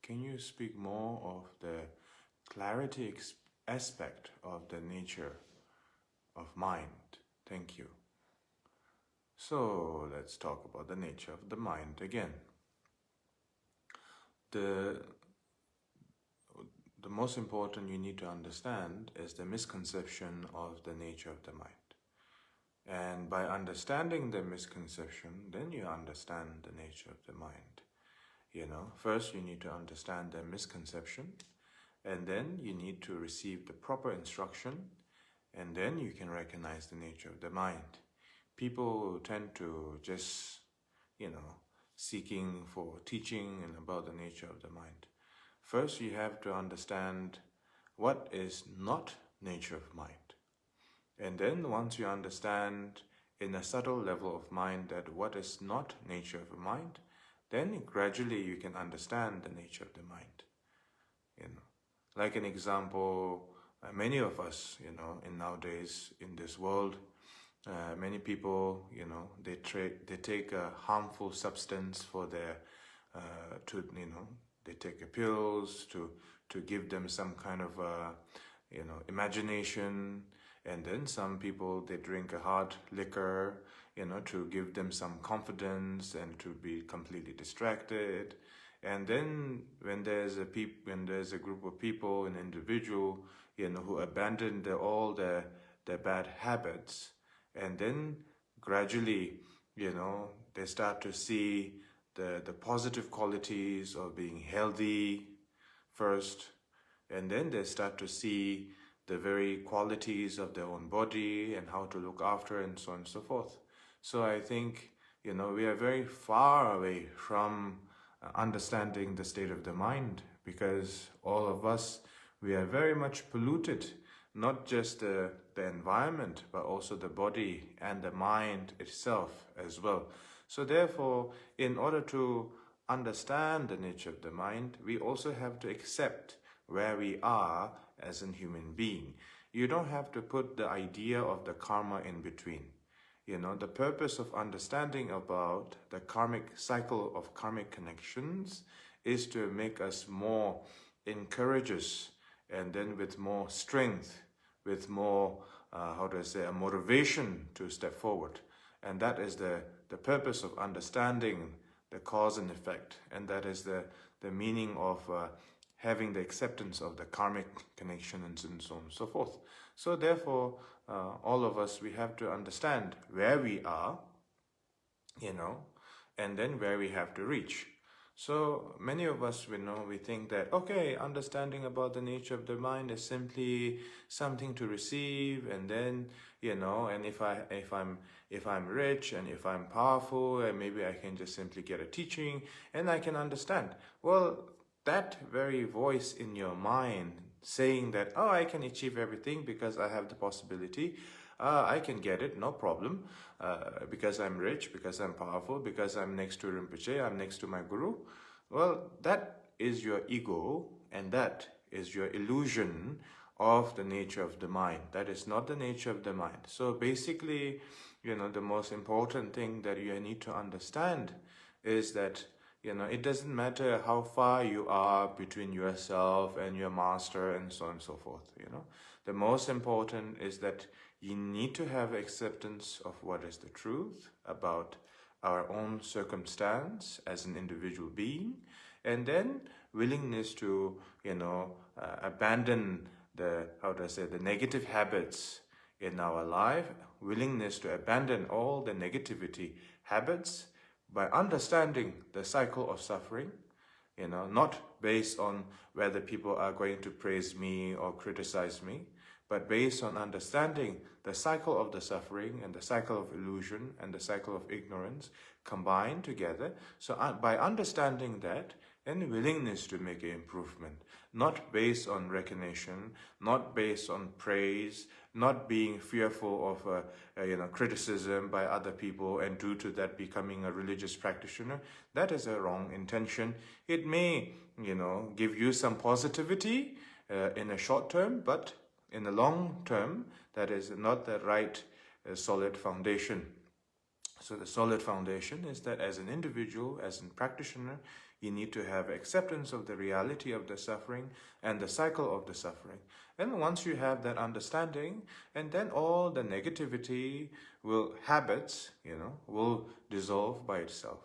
can you speak more of the clarity aspect of the nature of mind? Thank you. So let's talk about the nature of the mind again. The most important you need to understand is the misconception of the nature of the mind. And by understanding the misconception, then you understand the nature of the mind. First you need to understand the misconception, and then you need to receive the proper instruction, and then you can recognize the nature of the mind. People tend to just, seeking for teaching and about the nature of the mind. First, you have to understand what is not nature of mind. And then once you understand in a subtle level of mind that what is not nature of a mind, then gradually you can understand the nature of the mind. Like an example, many of us, in nowadays in this world, many people, they take a harmful substance for their, they take pills to give them some kind of, imagination. And then some people, they drink a hard liquor, to give them some confidence and to be completely distracted. And then when there's a group of people, an individual, who abandon all their bad habits, and then gradually, they start to see the positive qualities of being healthy first, and then they start to see the very qualities of their own body and how to look after and so on and so forth. So I think, we are very far away from understanding the state of the mind, because all of us, we are very much polluted, not just the environment, but also the body and the mind itself as well. So therefore, in order to understand the nature of the mind, we also have to accept where we are as a human being. You don't have to put the idea of the karma in between. The purpose of understanding about the karmic cycle of karmic connections is to make us more encourageous, and then with more strength, with more, a motivation to step forward. And that is the purpose of understanding the cause and effect. And that is the meaning of having the acceptance of the karmic connection and so on and so forth. So therefore, all of us, we have to understand where we are, and then where we have to reach. So many of us, we think that, okay, understanding about the nature of the mind is simply something to receive, and then, and if I'm rich and if I'm powerful, and maybe I can just simply get a teaching and I can understand. Well, that very voice in your mind saying that, oh, I can achieve everything because I have the possibility, I can get it, no problem, because I'm rich, because I'm powerful, because I'm next to Rinpoche, I'm next to my guru. Well, that is your ego, and that is your illusion of the nature of the mind. That is not the nature of the mind. So basically, the most important thing that you need to understand is that, it doesn't matter how far you are between yourself and your master and so on and so forth, The most important is that you need to have acceptance of what is the truth about our own circumstance as an individual being, and then willingness to, abandon the negative habits in our life, willingness to abandon all the negativity habits, by understanding the cycle of suffering, not based on whether people are going to praise me or criticize me, but based on understanding the cycle of the suffering and the cycle of illusion and the cycle of ignorance combined together. So by understanding that, and willingness to make an improvement, not based on recognition, not based on praise, not being fearful of criticism by other people, and due to that becoming a religious practitioner, that is a wrong intention. It may, give you some positivity in a short term, but in the long term, that is not the right solid foundation. So the solid foundation is that as an individual, as a practitioner, You need to have acceptance of the reality of the suffering and the cycle of the suffering. And once you have that understanding, and then all the negativity habits, will dissolve by itself.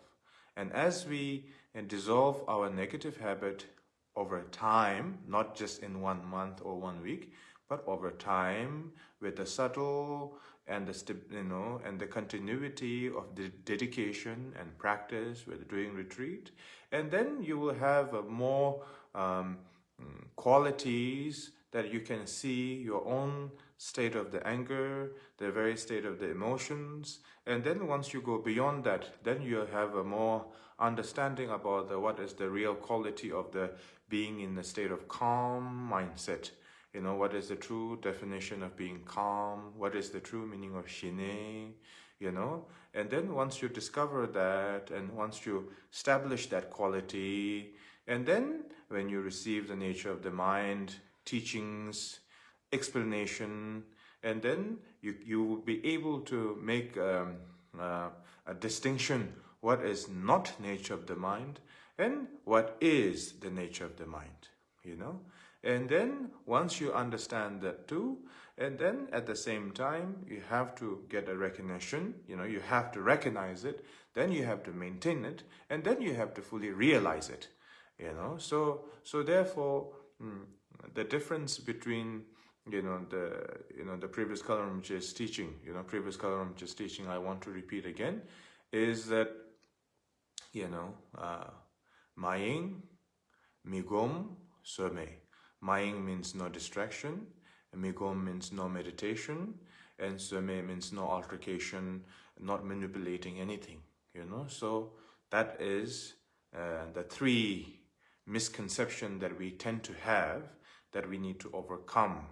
And as we dissolve our negative habit over time, not just in 1 month or 1 week, but over time with the subtle and the continuity of the dedication and practice with doing retreat, and then you will have more qualities that you can see your own state of the anger, the very state of the emotions, and then once you go beyond that, then you have a more understanding about what is the real quality of the being in the state of calm mindset. What is the true definition of being calm? What is the true meaning of shine? And then once you discover that, and once you establish that quality, and then when you receive the nature of the mind, teachings, explanation, and then you will be able to make a distinction what is not nature of the mind and what is the nature of the mind, And then once you understand that too, and then at the same time, you have to get a recognition, you have to recognize it, then you have to maintain it, and then you have to fully realize it, So therefore, the difference between, the previous Kalu Rinpoche's teaching, I want to repeat again, is that, Maying, Migom, Some. Maying means no distraction, Migom means no meditation, and Some means no altercation, not manipulating anything, So that is the 3 misconceptions that we tend to have that we need to overcome.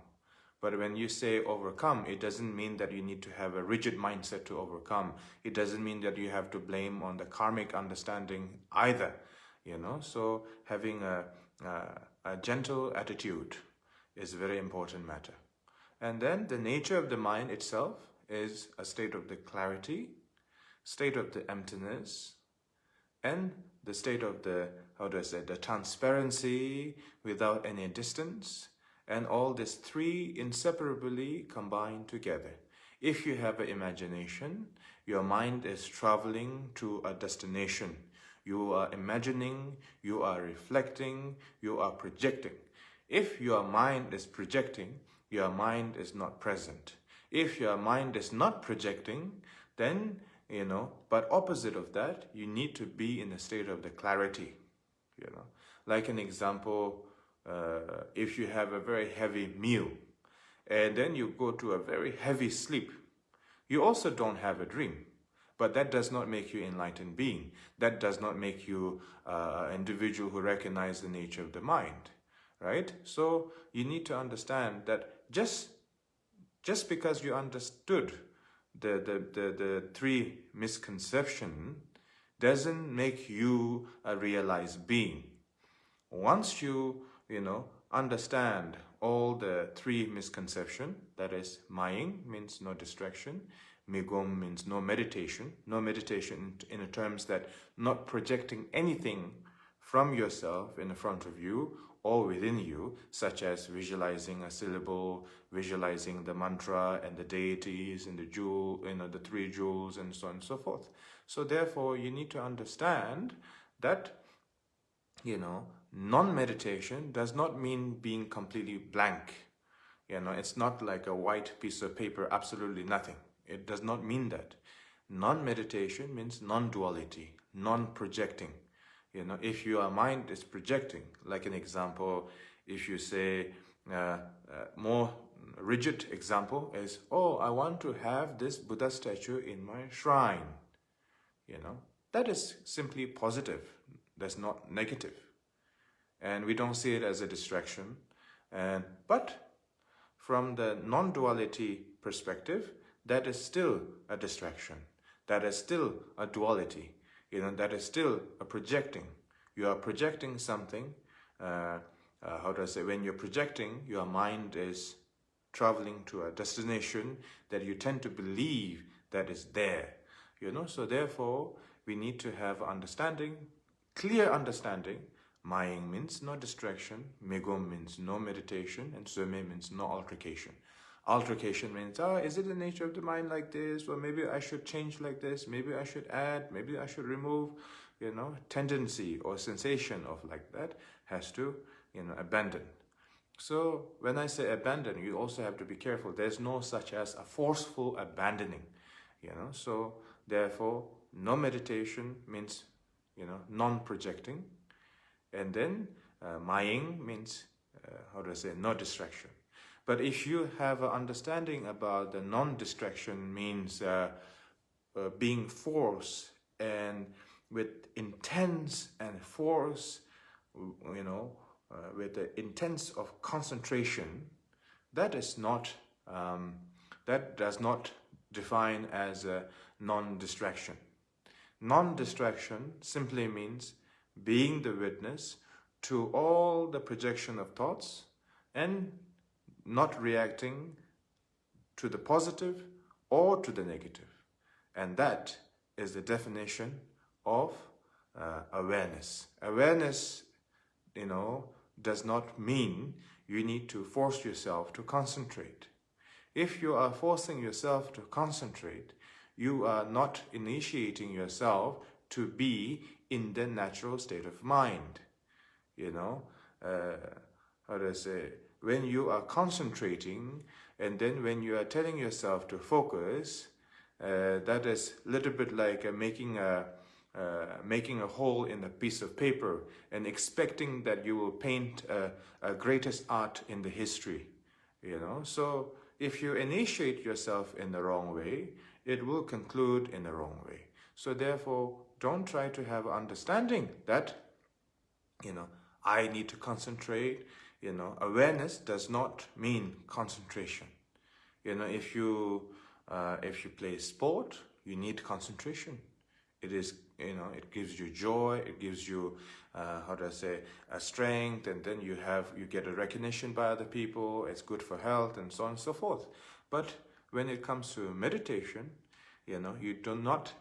But when you say overcome, it doesn't mean that you need to have a rigid mindset to overcome. It doesn't mean that you have to blame on the karmic understanding either, So having a gentle attitude is a very important matter. And then the nature of the mind itself is a state of the clarity, state of the emptiness, and the state of the transparency without any distance, and all these 3 inseparably combine together. If you have an imagination, your mind is traveling to a destination. You are imagining, you are reflecting, you are projecting. If your mind is projecting, your mind is not present. If your mind is not projecting, then, but opposite of that, you need to be in a state of the clarity, Like an example, if you have a very heavy meal, and then you go to a very heavy sleep, you also don't have a dream. But that does not make you enlightened being. That does not make you an individual who recognizes the nature of the mind, right? So you need to understand that just because you understood the 3 misconceptions doesn't make you a realized being. Once you understand all the 3 misconceptions, that is, Maying means no distraction, Migom means no meditation in terms that not projecting anything from yourself in front of you or within you, such as visualizing a syllable, visualizing the mantra and the deities and the jewel, the 3 jewels and so on and so forth. So therefore, you need to understand that, non-meditation does not mean being completely blank. It's not like a white piece of paper, absolutely nothing. It does not mean that. Non-meditation means non-duality, non-projecting. If your mind is projecting, like an example, if you say, more rigid example is, I want to have this Buddha statue in my shrine. That is simply positive. That's not negative. And we don't see it as a distraction. But from the non-duality perspective, that is still a distraction. That is still a duality. That is still a projecting. You are projecting something. When you're projecting, your mind is traveling to a destination that you tend to believe that is there. So therefore, we need to have understanding clear understanding, Maying means no distraction, Migum means no meditation, and Sume means no altercation. Altercation means, is it the nature of the mind like this? Or maybe I should change like this, maybe I should add, maybe I should remove, tendency or sensation of like that has to, abandon. So when I say abandon, you also have to be careful. There's no such as a forceful abandoning, So therefore, no meditation means, non-projecting. And then Maying means, no distraction. But if you have an understanding about the non-distraction means being force and with intense and force, with the intense of concentration, that is not, that does not define as a non-distraction. Non-distraction simply means being the witness to all the projection of thoughts and not reacting to the positive or to the negative. And that is the definition of awareness. Awareness, does not mean you need to force yourself to concentrate. If you are forcing yourself to concentrate, you are not initiating yourself to be in the natural state of mind. When you are concentrating and then when you are telling yourself to focus, that is a little bit like making a hole in a piece of paper and expecting that you will paint a greatest art in the history. So if you initiate yourself in the wrong way, it will conclude in the wrong way. So therefore, don't try to have understanding that, I need to concentrate. Awareness does not mean concentration. If you play sport, you need concentration. It is, it gives you joy, it gives you, a strength, and then you get a recognition by other people, it's good for health, and so on and so forth. But when it comes to meditation, you do not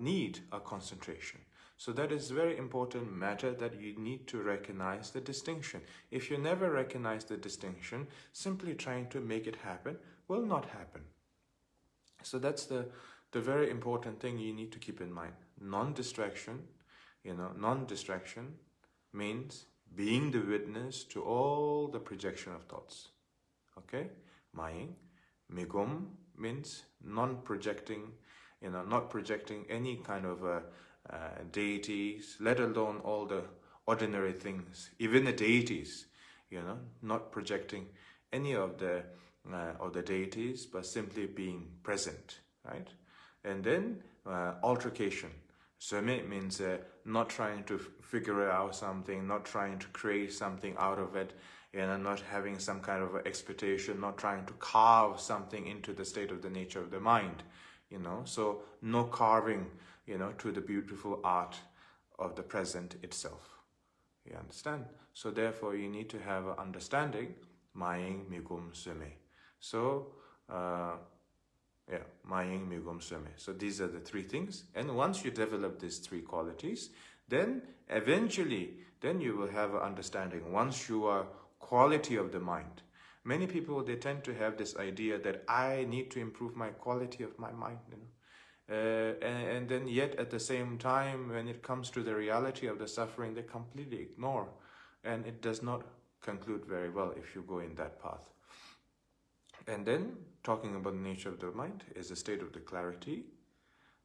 need a concentration. So that is a very important matter that you need to recognize the distinction. If you never recognize the distinction, simply trying to make it happen will not happen. So that's the very important thing you need to keep in mind. Non-distraction, non-distraction means being the witness to all the projection of thoughts. Okay? Maying. Migum means non-projecting, not projecting any kind of deities, let alone all the ordinary things, even the deities, not projecting any of the deities, but simply being present, right? And then altercation. Sume means not trying to figure out something, not trying to create something out of it, not having some kind of expectation, not trying to carve something into the state of the nature of the mind, so no carving, to the beautiful art of the present itself. You understand? So therefore you need to have an understanding, Maying, Migum, Sume. So, Maying, Migum, Sume. So these are the three things. And once you develop these three qualities, then eventually, then you will have an understanding. Once you are quality of the mind. Many people, they tend to have this idea that I need to improve my quality of my mind, and then yet at the same time, when it comes to the reality of the suffering, they completely ignore, and it does not conclude very well if you go in that path. And then talking about the nature of the mind is the state of the clarity,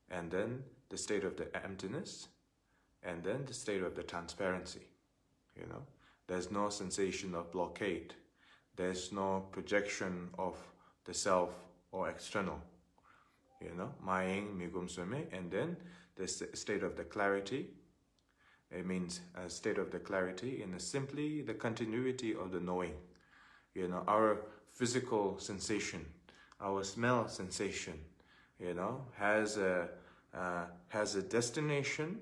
and then the state of the emptiness, and then the state of the transparency. There's no sensation of blockade. There's no projection of the self or external. Maying, Migum, Sume, and then the state of the clarity. It means a state of the clarity in simply the continuity of the knowing. Our physical sensation, our smell sensation, has a destination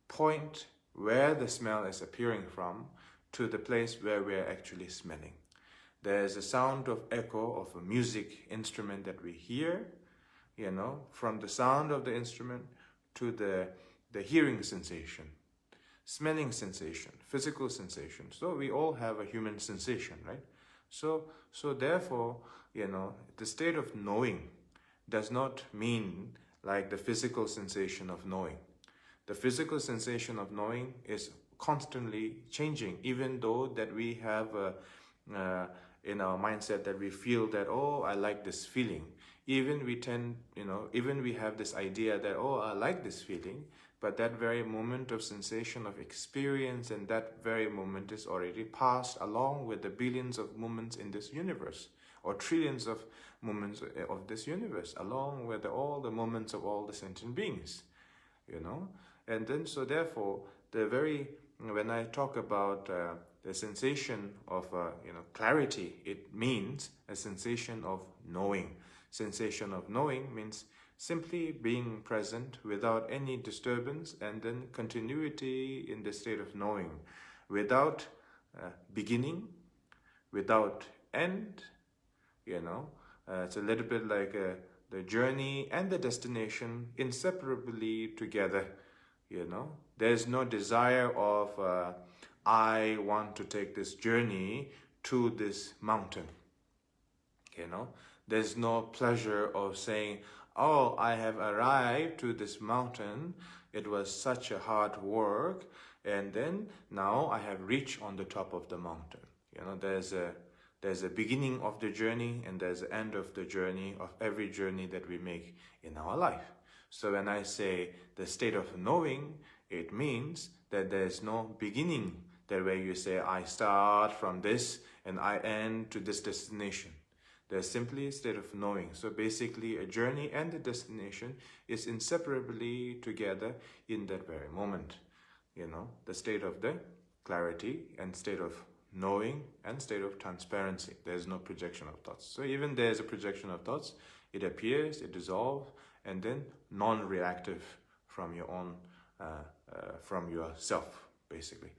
point where the smell is appearing from to the place where we are actually smelling. There's a sound of echo of a music instrument that we hear, from the sound of the instrument to the hearing sensation. smelling sensation, physical sensation. So we all have a human sensation, right? So therefore, the state of knowing does not mean like the physical sensation of knowing. The physical sensation of knowing is constantly changing, even though that we have in our mindset that we feel that, oh, I like this feeling. Even we have this idea that, oh, I like this feeling, but that very moment of sensation of experience and that very moment is already passed, along with the billions of moments in this universe, or trillions of moments of this universe, along with all the moments of all the sentient beings, and then so therefore when I talk about the sensation of clarity, it means a sensation of knowing. Sensation of knowing means simply being present without any disturbance, and then continuity in the state of knowing, without beginning, without end. It's a little bit like the journey and the destination inseparably together. There's no desire of I want to take this journey to this mountain. There's no pleasure of saying, oh, I have arrived to this mountain, it was such a hard work, and then now I have reached on the top of the mountain. There's a beginning of the journey, and there's an end of the journey, of every journey that we make in our life. So when I say the state of knowing, it means that there's no beginning, that where you say, I start from this and I end to this destination. There's simply a state of knowing. So basically, a journey and the destination is inseparably together in that very moment. The state of the clarity and state of knowing and state of transparency. There's no projection of thoughts. So even there's a projection of thoughts, it appears, it dissolves, and then non-reactive from your own, from yourself, basically.